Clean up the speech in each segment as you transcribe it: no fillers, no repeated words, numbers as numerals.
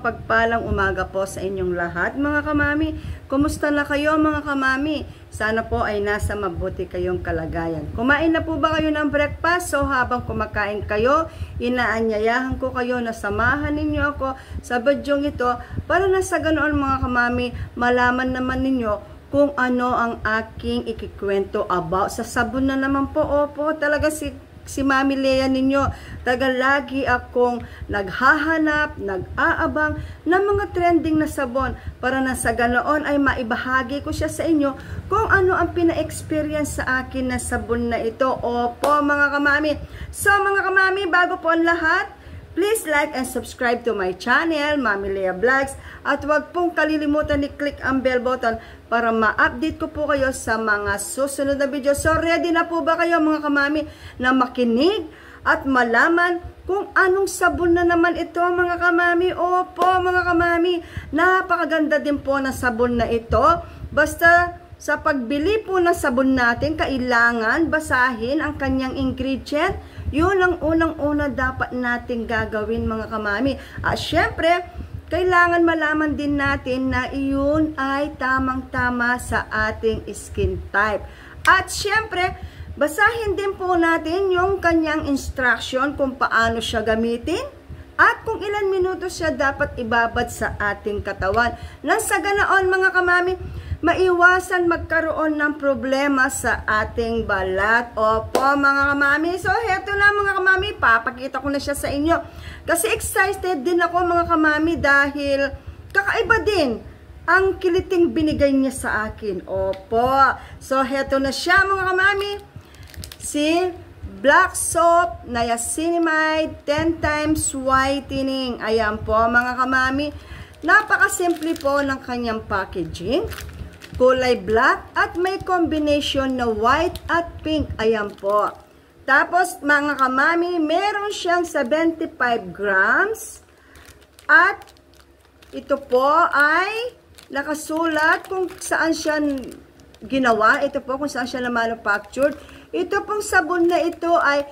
mapagpalang umaga po sa inyong lahat mga kamami. Kumusta na kayo mga kamami? Sana po ay nasa mabuti kayong kalagayan. Kumain na po ba kayo ng breakfast? So habang kumakain kayo, inaanyayahan ko kayo na samahan ninyo ako sa badyong ito para na sa ganoon mga kamami, malaman naman ninyo kung ano ang aking ikikwento about sa sabon na naman po. Opo, talaga si Mami Lea ninyo, lagi akong naghahanap, nag-aabang ng mga trending na sabon para na sa ganoon ay maibahagi ko siya sa inyo kung ano ang pina-experience sa akin na sabon na ito. Opo mga kamami. So mga kamami, bago po ang lahat, please like and subscribe to my channel, Mami Lea Vlogs, at huwag pong kalilimutan i-click ang bell button para ma-update ko po kayo sa mga susunod na video. So ready na po ba kayo mga kamami na makinig at malaman kung anong sabon na naman ito mga kamami? Opo mga kamami, napakaganda din po na sabon na ito. Basta sa pagbili po ng sabon natin, kailangan basahin ang kanyang ingredient. Yun ang unang-una dapat natin gagawin mga kamami. At syempre, kailangan malaman din natin na iyon ay tamang-tama sa ating skin type. At syempre, basahin din po natin yung kanyang instruction kung paano siya gamitin at kung ilan minuto siya dapat ibabad sa ating katawan. Nang sa ganoon mga kamami, maiwasan magkaroon ng problema sa ating balat. Opo mga kamami. So heto na mga kamami, papakita ko na siya sa inyo. Kasi excited din ako mga kamami dahil kakaiba din ang kiliting binigay niya sa akin. Opo. So heto na siya mga kamami. Si Black Soap Niacinamide 10 times whitening. Ayan po mga kamami. Napakasimple po ng kanyang packaging. Kulay black at may combination na white at pink. Ayan po. Tapos mga kamami, meron siyang 75 grams. At ito po ay nakasulat kung saan siya ginawa. Ito po kung saan siya na-manufactured. Ito pong sabon na ito ay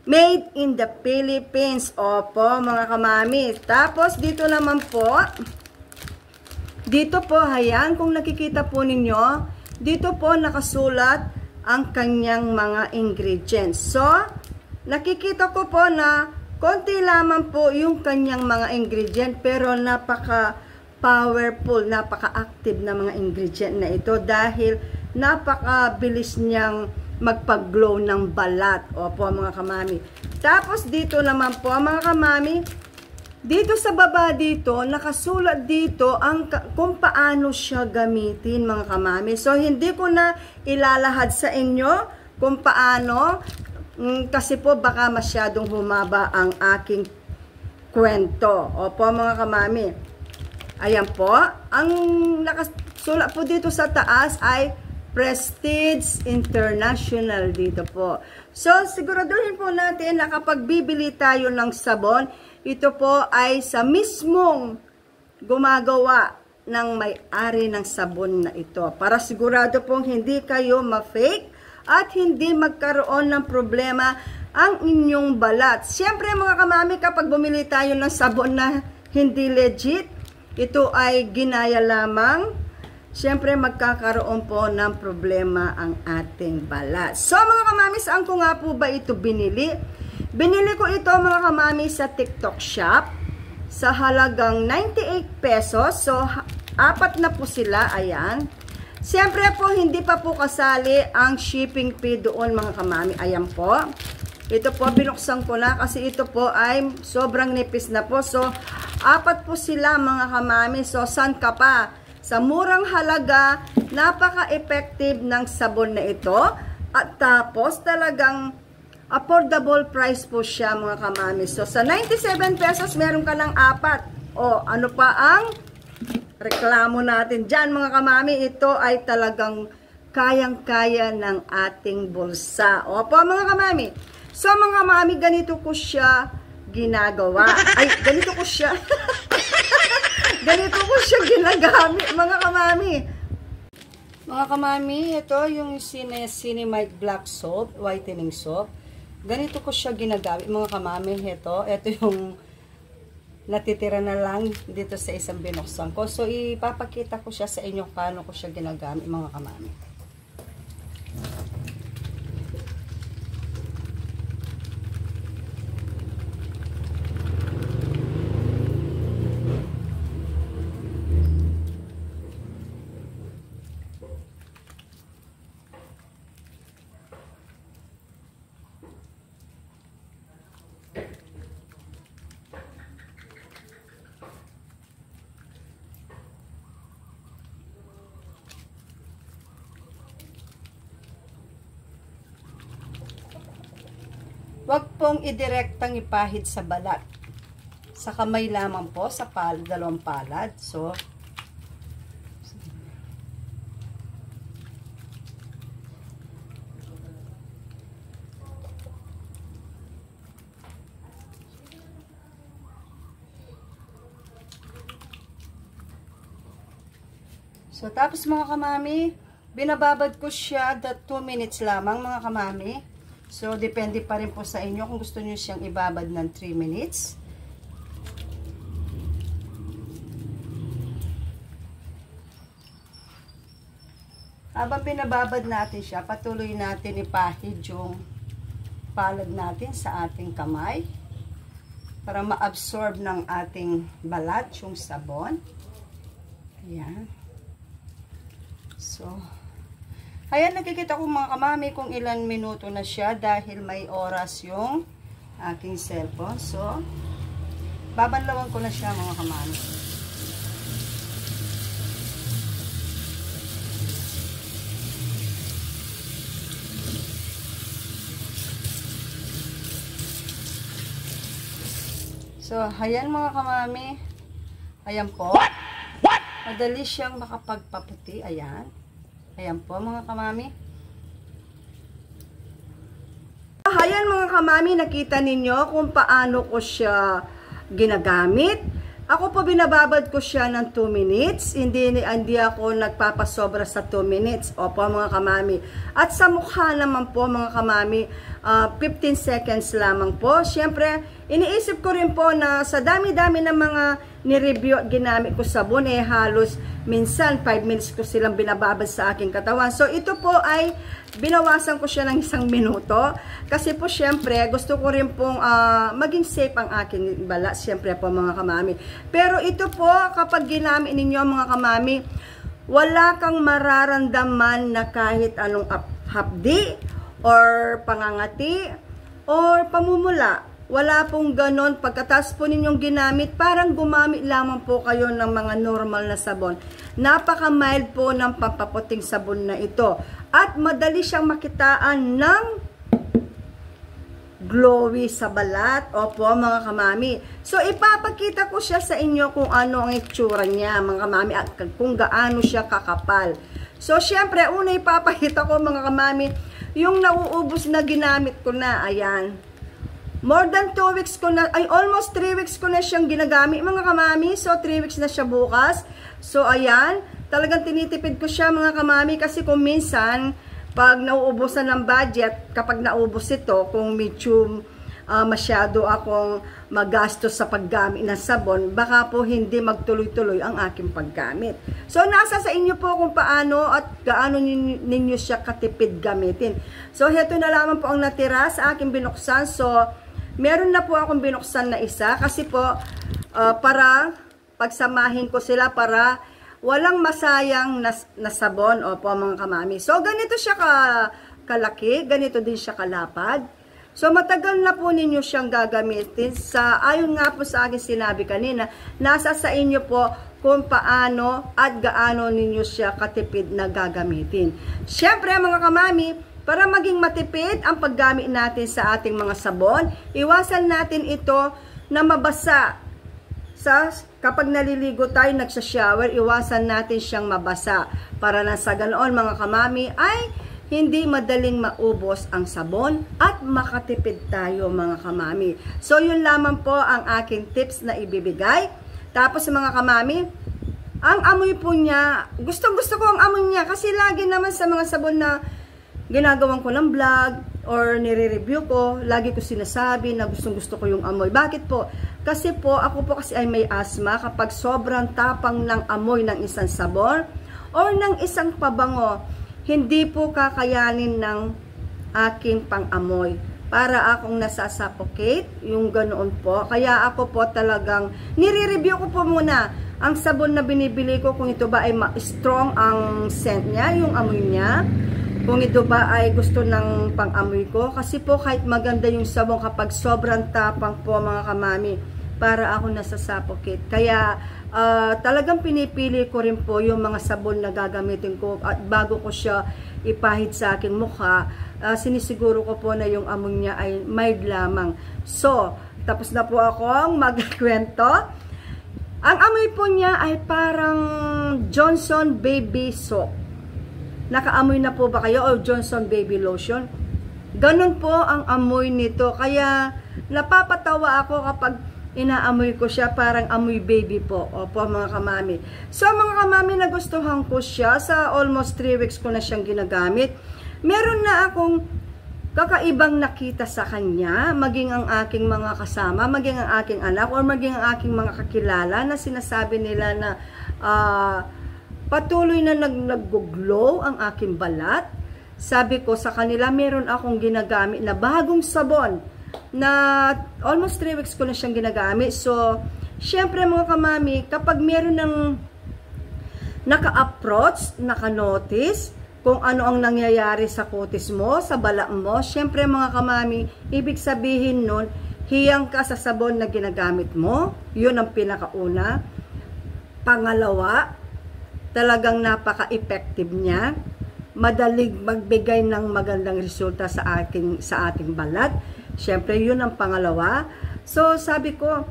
made in the Philippines. Opo mga kamami. Tapos dito naman po, dito po, ayan, kung nakikita po ninyo, dito po nakasulat ang kanyang mga ingredients. So, nakikita ko po na konti lamang po yung kanyang mga ingredient, pero napaka-powerful, napaka-active na mga ingredient na ito dahil napaka-bilis niyang magpag-glow ng balat. Opo mga kamami. Tapos dito naman po mga kamami, dito sa baba dito, nakasulat dito kung paano siya gamitin mga kamami. So, hindi ko na ilalahad sa inyo kung paano, kasi po baka masyadong humaba ang aking kwento. Opo mga kamami. Ayan po, ang nakasulat po dito sa taas ay Prestige International dito po. So, siguraduhin po natin na kapag bibili tayo ng sabon, ito po ay sa mismong gumagawa ng may-ari ng sabon na ito. Para sigurado pong hindi kayo ma-fake at hindi magkaroon ng problema ang inyong balat. Siyempre mga kamami, kapag bumili tayo ng sabon na hindi legit, ito ay ginaya lamang. Siyempre magkakaroon po ng problema ang ating balat. So mga kamami, saan ko nga po ba ito binili? Binili ko ito mga kamami sa TikTok shop sa halagang 98 pesos. So, 4 na po sila. Ayan. Siyempre po, hindi pa po kasali ang shipping fee doon mga kamami. Ayan po. Ito po, binuksan ko na kasi ito po ay sobrang nipis na po. So, 4 po sila mga kamami. So, saan ka pa? Sa murang halaga, napaka-effective ng sabon na ito. At tapos, talagang affordable price po siya mga kamami. So, sa 97 pesos, meron ka ng 4. O, ano pa ang reklamo natin dyan mga kamami? Ito ay talagang kayang-kaya ng ating bulsa. Opo mga kamami. So, mga kamami, ganito ko siya ginagawa. Ay, ganito ko siya. Ganito ko siya ginagamit mga kamami. Mga kamami, ito yung Niacinamide Black Soap, whitening soap. Ganito ko siya ginagamit mga kamami. Ito yung natitira na lang dito sa isang binuksan ko. So, ipapakita ko siya sa inyo paano ko siya ginagamit, mga kamami. Huwag pong idirektang ipahid sa balat. Sa kamay lamang po, sa dalawang palad. So, tapos mga kamami, binababad ko siya 2 minutes lamang mga kamami. So, depende pa rin po sa inyo kung gusto nyo siyang ibabad ng 3 minutes. Habang binababad natin siya, patuloy natin ipahid yung palad natin sa ating kamay para ma-absorb ng ating balat yung sabon. Ayan. So, ayan, nakikita ko mga kamami kung ilan minuto na siya dahil may oras yung aking cellphone. So, babanlawan ko na siya mga kamami. So, ayan mga kamami. Ayan po. Madali siyang makapagpaputi. Ayan. Ayan po mga kamami. Ayan mga kamami, nakita ninyo kung paano ko siya ginagamit. Ako po binababad ko siya ng 2 minutes. Hindi ako nagpapasobra sa 2 minutes. Opo mga kamami. At sa mukha naman po mga kamami, 15 seconds lamang po. Siyempre, iniisip ko rin po na sa dami-dami ng mga ni-review at ginamit ko sabon, halos minsan 5 minutes ko silang binababad sa aking katawan. So, ito po ay binawasan ko siya ng 1 minuto. Kasi po, syempre, gusto ko rin pong maging safe ang aking balat. Syempre po, mga kamami. Pero ito po, kapag ginamit ninyo, mga kamami, wala kang mararamdaman na kahit anong hapdi, or pangangati, or pamumula. Wala pong ganon. Pagkatas po ninyong ginamit, parang gumamit lamang po kayo ng mga normal na sabon. Napaka-mild po ng pampaputing sabon na ito. At madali siyang makitaan ng glowy sa balat. Opo, mga kamami. So, ipapakita ko siya sa inyo kung ano ang itsura niya, mga kamami, at kung gaano siya kakapal. So, syempre, una ipapakita ko, mga kamami, yung nauubos na ginamit ko na. Ayan. More than 2 weeks ko na, ay almost 3 weeks ko na siyang ginagamit mga kamami. So 3 weeks na siya bukas. So ayan, talagang tinitipid ko siya mga kamami kasi kung minsan pag nauubusan ng budget, kapag naubos ito, kung medyo masyado akong magastos sa paggamit ng sabon, baka po hindi magtuloy-tuloy ang aking paggamit. So nasa sa inyo po kung paano at gaano ninyo siya katipid gamitin. So heto na lamang po ang natira sa aking binuksan. So meron na po akong binuksan na isa kasi po para pagsamahin ko sila para walang masayang na sabon. Opo mga kamami. So ganito siya kalaki, ganito din siya kalapad. So matagal na po ninyo siyang gagamitin. Ayon nga po sa akin sinabi kanina, nasa sa inyo po kung paano at gaano ninyo siya katipid na gagamitin. Siyempre mga kamami, para maging matipid ang paggamit natin sa ating mga sabon, iwasan natin ito na mabasa. Kapag naliligo tayo, nagsashower, iwasan natin siyang mabasa. Para na sa ganoon mga kamami ay hindi madaling maubos ang sabon at makatipid tayo mga kamami. So yun lamang po ang aking tips na ibibigay. Tapos mga kamami, ang amoy po niya, gustong gusto ko ang amoy niya kasi lagi naman sa mga sabon na ginagawan ko ng vlog, or nire-review ko, lagi ko sinasabi na gustong-gusto ko yung amoy. Bakit po? Kasi po, ako po kasi ay may asthma. Kapag sobrang tapang ng amoy ng isang sabon or ng isang pabango, hindi po kakayanin ng aking pang-amoy. Para akong nasasuffocate, yung ganoon po. Kaya ako po talagang, nire-review ko po muna ang sabon na binibili ko, kung ito ba ay strong ang scent niya, yung amoy niya. Kung ito ba ay gusto ng pang-amoy ko. Kasi po kahit maganda yung sabon, kapag sobrang tapang po mga kamami, para ako nasasuffocate. Kaya talagang pinipili ko rin po yung mga sabon na gagamitin ko. At bago ko siya ipahid sa aking mukha, sinisiguro ko po na yung amoy niya ay mild lamang. So, tapos na po akong magkwento. Ang amoy po niya ay parang Johnson Baby Soap. Nakaamoy na po ba kayo? O Johnson Baby Lotion? Ganun po ang amoy nito. Kaya napapatawa ako kapag inaamoy ko siya, parang amoy baby po. Opo mga kamami. So mga kamami, nagustuhan ko siya. Sa almost 3 weeks ko na siyang ginagamit. Meron na akong kakaibang nakita sa kanya, maging ang aking mga kasama, maging ang aking anak, or maging ang aking mga kakilala na sinasabi nila na patuloy na nag-glow ang aking balat. Sabi ko sa kanila, meron akong ginagamit na bagong sabon na almost 3 weeks ko na siyang ginagamit. So, syempre mga kamami, kapag meron ng naka-approach, naka-notice, kung ano ang nangyayari sa kutis mo, sa balat mo, syempre mga kamami, ibig sabihin nun, hiyang ka sa sabon na ginagamit mo. Yun ang pinakauna. Pangalawa, talagang napaka-effective niya. Madaling magbigay ng magandang resulta sa ating balat. Siyempre, yun ang pangalawa. So, sabi ko,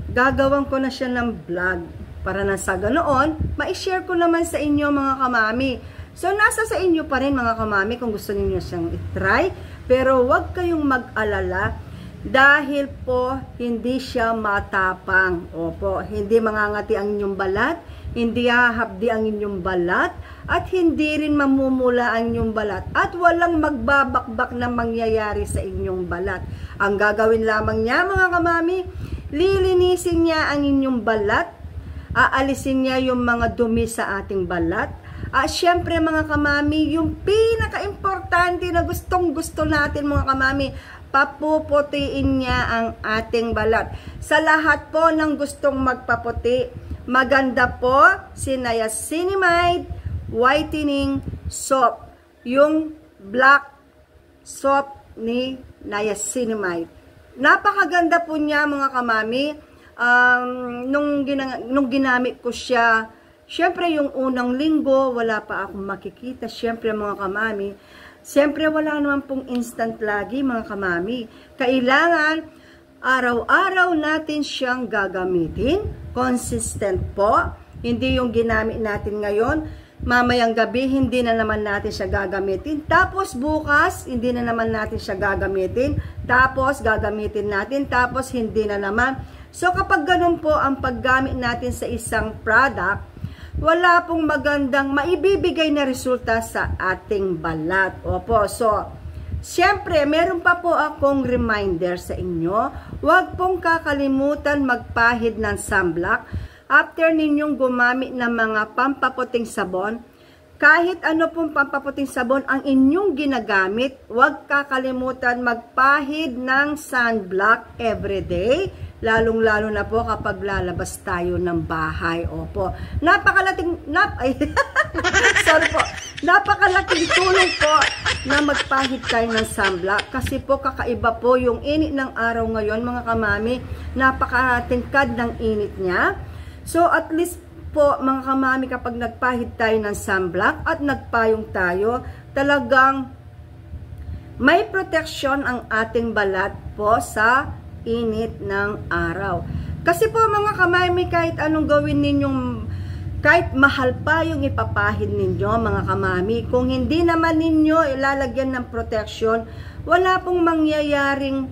gagawan ko na siya ng vlog. Para na sa ganoon, ma-share ko naman sa inyo mga kamami. So, nasa sa inyo pa rin mga kamami kung gusto niyo siyang i-try. Pero, huwag kayong mag-alala. Dahil po, hindi siya matapang. Opo, hindi mangangati ang inyong balat. Hindi hahapdi ang inyong balat at hindi rin mamumula ang inyong balat at walang magbabakbak na mangyayari sa inyong balat. Ang gagawin lamang niya mga kamami, lilinisin niya ang inyong balat, aalisin niya yung mga dumi sa ating balat. At syempre mga kamami, yung pinaka-importante na gustong-gusto natin mga kamami, papuputiin niya ang ating balat. Sa lahat po ng gustong magpaputi, maganda po si Niacinamide Whitening Soap. Yung black soap ni Niacinamide. Napakaganda po niya mga kamami. Nung ginamit ko siya, syempre yung unang linggo, wala pa akong makikita. Syempre mga kamami, syempre wala naman pong instant lagi mga kamami. Kailangan araw-araw natin siyang gagamitin. Consistent po. Hindi yung ginamit natin ngayon, mamayang gabi, hindi na naman natin siya gagamitin. Tapos bukas, hindi na naman natin siya gagamitin. Tapos gagamitin natin. Tapos hindi na naman. So kapag ganun po ang paggamit natin sa isang product, wala pong magandang maibibigay na resulta sa ating balat. Opo, so siyempre, meron pa po akong reminder sa inyo. Huwag pong kakalimutan magpahid ng sunblock. After ninyong gumamit ng mga pampaputing sabon, kahit ano pong pampaputing sabon ang inyong ginagamit, huwag kakalimutan magpahid ng sunblock everyday. Lalong-lalo na po kapag lalabas tayo ng bahay. Opo. Napakalaking tulong po na magpahid tayo ng sunblock. Kasi po kakaiba po yung init ng araw ngayon mga kamami. Napakatingkad ng init niya. So at least po mga kamami, kapag nagpahid tayo ng sunblock at nagpayong tayo, talagang may protection ang ating balat po sa init ng araw. Kasi po mga kamami, kahit anong gawin ninyong, kahit mahal pa yung ipapahid ninyo mga kamami, kung hindi naman ninyo ilalagyan ng protection, wala pong mangyayaring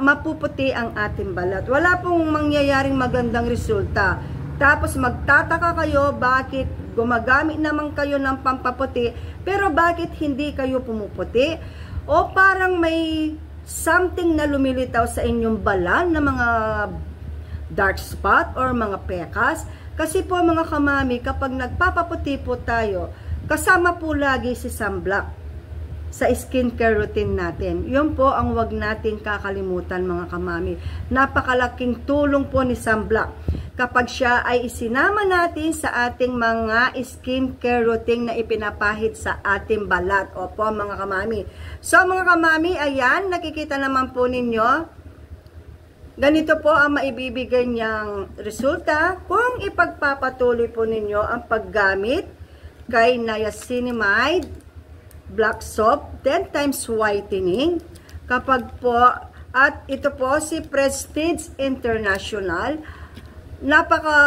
mapuputi ang ating balat. Wala pong mangyayaring magandang resulta. Tapos magtataka kayo bakit gumagamit naman kayo ng pampaputi, pero bakit hindi kayo pumuputi? o parang may something na lumilitaw sa inyong balat na mga dark spot or mga pekas. Kasi po mga kamami, kapag nagpapaputi po tayo, kasama po lagi si sunblock sa skincare routine natin. Yun po ang wag nating kakalimutan mga kamami. Napakalaking tulong po ni sunblock kapag siya ay isinama natin sa ating mga skincare routine na ipinapahid sa ating balat. Opo mga kamami. So mga kamami, ayan, nakikita naman po ninyo. Ganito po ang maibibigay niyang resulta kung ipagpapatuloy po ninyo ang paggamit kay niacinamide black soap, 10 times whitening. Kapag po, at ito po si Prestige International, napaka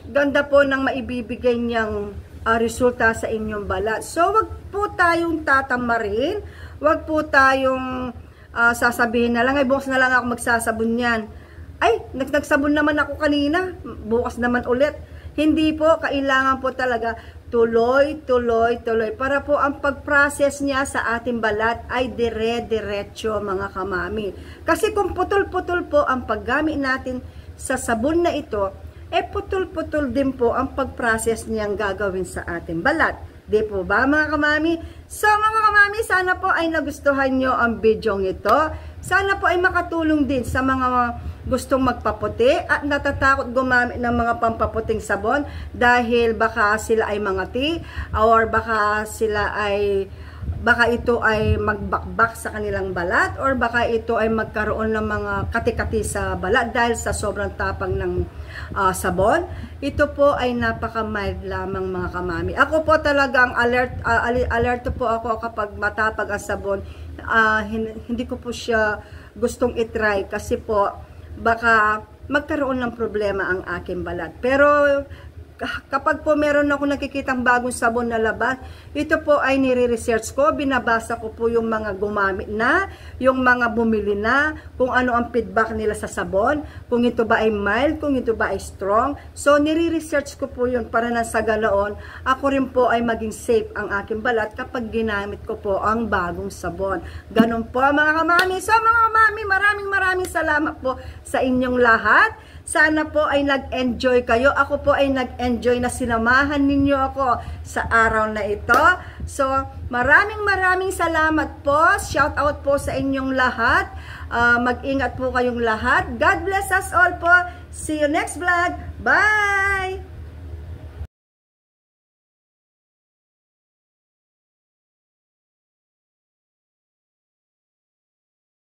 ganda po ng maibibigay niyang resulta sa inyong balat. So, wag po tayong tatamarin, wag po tayong sasabihin na lang, ay bukas na lang ako magsasabon yan. Ay, nagsabon naman ako kanina, bukas naman ulit. Hindi po, kailangan po talaga tuloy para po ang pag-process niya sa ating balat ay dire-diretso mga kamami. Kasi kung putol-putol po ang paggamit natin sa sabon na ito, putol-putol din po ang pag-process niyang gagawin sa ating balat. Di po ba mga kamami? So mga kamami, sana po ay nagustuhan nyo ang video ito. Sana po ay makatulong din sa mga gustong magpaputi at natatakot gumamit ng mga pampaputing sabon dahil baka sila ay mangati or baka ito ay magbakbak sa kanilang balat or baka ito ay magkaroon ng mga kati-kati sa balat dahil sa sobrang tapang ng sabon. Ito po ay napaka-mild lamang mga kamami. Ako po talagang alert po ako kapag matapag ang sabon. Hindi ko po siya gustong itry kasi po baka magkaroon ng problema ang aking balat. Pero kapag po meron ako nakikitang bagong sabon na labas, ito po ay nire-research ko, binabasa ko po yung mga gumamit na, yung mga bumili na, kung ano ang feedback nila sa sabon, kung ito ba ay mild, kung ito ba ay strong. So nire-research ko po yun para na sa ganoon, ako rin po ay maging safe ang aking balat kapag ginamit ko po ang bagong sabon. Ganon po mga kamami. So mga kamami, maraming salamat po sa inyong lahat. Sana po ay nag-enjoy kayo. Ako po ay nag-enjoy na sinamahan ninyo ako sa araw na ito. So, maraming salamat po. Shout out po sa inyong lahat. Mag-ingat po kayong lahat. God bless us all po. See you next vlog. Bye!